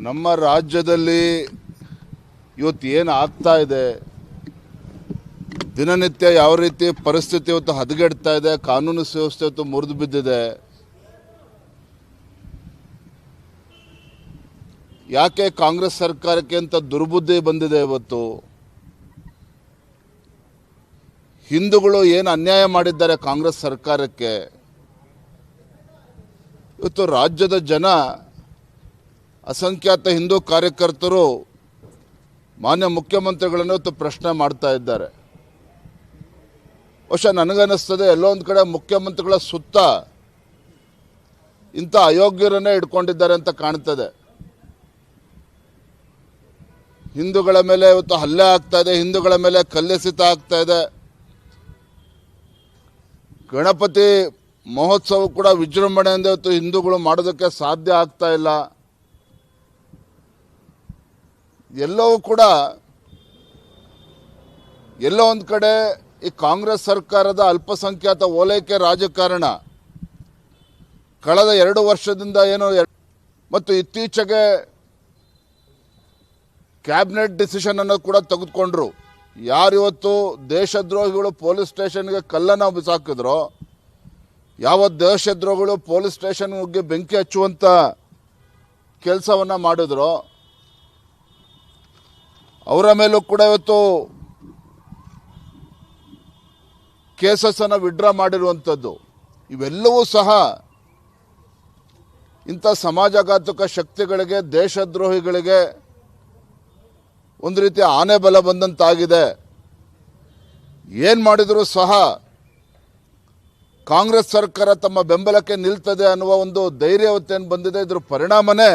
ನಮ್ಮ ರಾಜ್ಯದಲ್ಲಿ ಇವತ್ತು ಏನು ಆಗ್ತಾ ಇದೆ, ದಿನನಿತ್ಯ ಯಾವ ರೀತಿ ಪರಿಸ್ಥಿತಿ ಇವತ್ತು ಹದಗೆಡ್ತಾ ಇದೆ, ಕಾನೂನು ಸುವ್ಯವಸ್ಥೆ ಇವತ್ತು ಮುರಿದು ಬಿದ್ದಿದೆ. ಯಾಕೆ ಕಾಂಗ್ರೆಸ್ ಸರ್ಕಾರಕ್ಕೆ ಅಂತ ದುರ್ಬುದ್ಧಿ ಬಂದಿದೆ? ಇವತ್ತು ಹಿಂದೂಗಳು ಏನು ಅನ್ಯಾಯ ಮಾಡಿದ್ದಾರೆ ಕಾಂಗ್ರೆಸ್ ಸರ್ಕಾರಕ್ಕೆ, ಇವತ್ತು ರಾಜ್ಯದ ಜನ, ಅಸಂಖ್ಯಾತ ಹಿಂದೂ ಕಾರ್ಯಕರ್ತರು ಮಾನ್ಯ ಮುಖ್ಯಮಂತ್ರಿಗಳನ್ನು ಇವತ್ತು ಪ್ರಶ್ನೆ ಮಾಡ್ತಾ ಇದ್ದಾರೆ. ಬಹುಶಃ ನನಗನ್ನಿಸ್ತದೆ ಎಲ್ಲೋ ಒಂದು ಕಡೆ ಮುಖ್ಯಮಂತ್ರಿಗಳ ಸುತ್ತ ಇಂಥ ಅಯೋಗ್ಯರನ್ನೇ ಇಟ್ಕೊಂಡಿದ್ದಾರೆ ಅಂತ ಕಾಣ್ತದೆ. ಹಿಂದೂಗಳ ಮೇಲೆ ಇವತ್ತು ಹಲ್ಲೆ ಆಗ್ತಾ ಇದೆ, ಹಿಂದೂಗಳ ಮೇಲೆ ಕಲ್ಲೆಸೆತ ಆಗ್ತಾ ಇದೆ. ಗಣಪತಿ ಮಹೋತ್ಸವ ಕೂಡ ವಿಜೃಂಭಣೆಯಿಂದ ಇವತ್ತು ಹಿಂದೂಗಳು ಮಾಡೋದಕ್ಕೆ ಸಾಧ್ಯ ಆಗ್ತಾ ಇಲ್ಲ. ಎಲ್ಲವೂ ಕೂಡ ಎಲ್ಲೋ ಒಂದು ಕಡೆ ಈ ಕಾಂಗ್ರೆಸ್ ಸರ್ಕಾರದ ಅಲ್ಪಸಂಖ್ಯಾತ ಓಲೈಕೆ ರಾಜಕಾರಣ ಕಳೆದ 2 ವರ್ಷದಿಂದ ಏನು ಮತ್ತು ಇತ್ತೀಚೆಗೆ ಕ್ಯಾಬಿನೆಟ್ ಡಿಸಿಷನ್ ಅನ್ನು ಕೂಡ ತೆಗೆದುಕೊಂಡ್ರು. ಯಾರಿವತ್ತು ದೇಶದ್ರೋಹಿಗಳು ಪೊಲೀಸ್ ಸ್ಟೇಷನ್ಗೆ ಕಲ್ಲನ್ನು ಬಿಸಾಕಿದ್ರೋ, ಯಾವ ದೇಶದ್ರೋಹಿಗಳು ಪೊಲೀಸ್ ಸ್ಟೇಷನ್ಗೆ ಬೆಂಕಿ ಹಚ್ಚುವಂಥ ಕೆಲಸವನ್ನು ಮಾಡಿದ್ರು, ಅವರ ಮೇಲೂ ಕೂಡ ಇವತ್ತು ಕೇಸಸನ್ನು ವಿಡ್ರಾ ಮಾಡಿರುವಂಥದ್ದು. ಇವೆಲ್ಲವೂ ಸಹ ಇಂಥ ಸಮಾಜಘಾತುಕ ಶಕ್ತಿಗಳಿಗೆ, ದೇಶದ್ರೋಹಿಗಳಿಗೆ ಒಂದು ರೀತಿ ಆನೆ ಬಲ ಬಂದಂತಾಗಿದೆ. ಏನು ಮಾಡಿದರೂ ಸಹ ಕಾಂಗ್ರೆಸ್ ಸರ್ಕಾರ ತಮ್ಮ ಬೆಂಬಲಕ್ಕೆ ನಿಲ್ತದೆ ಅನ್ನುವ ಒಂದು ಧೈರ್ಯವತ್ತೇನು ಬಂದಿದೆ. ಇದ್ರ ಪರಿಣಾಮನೇ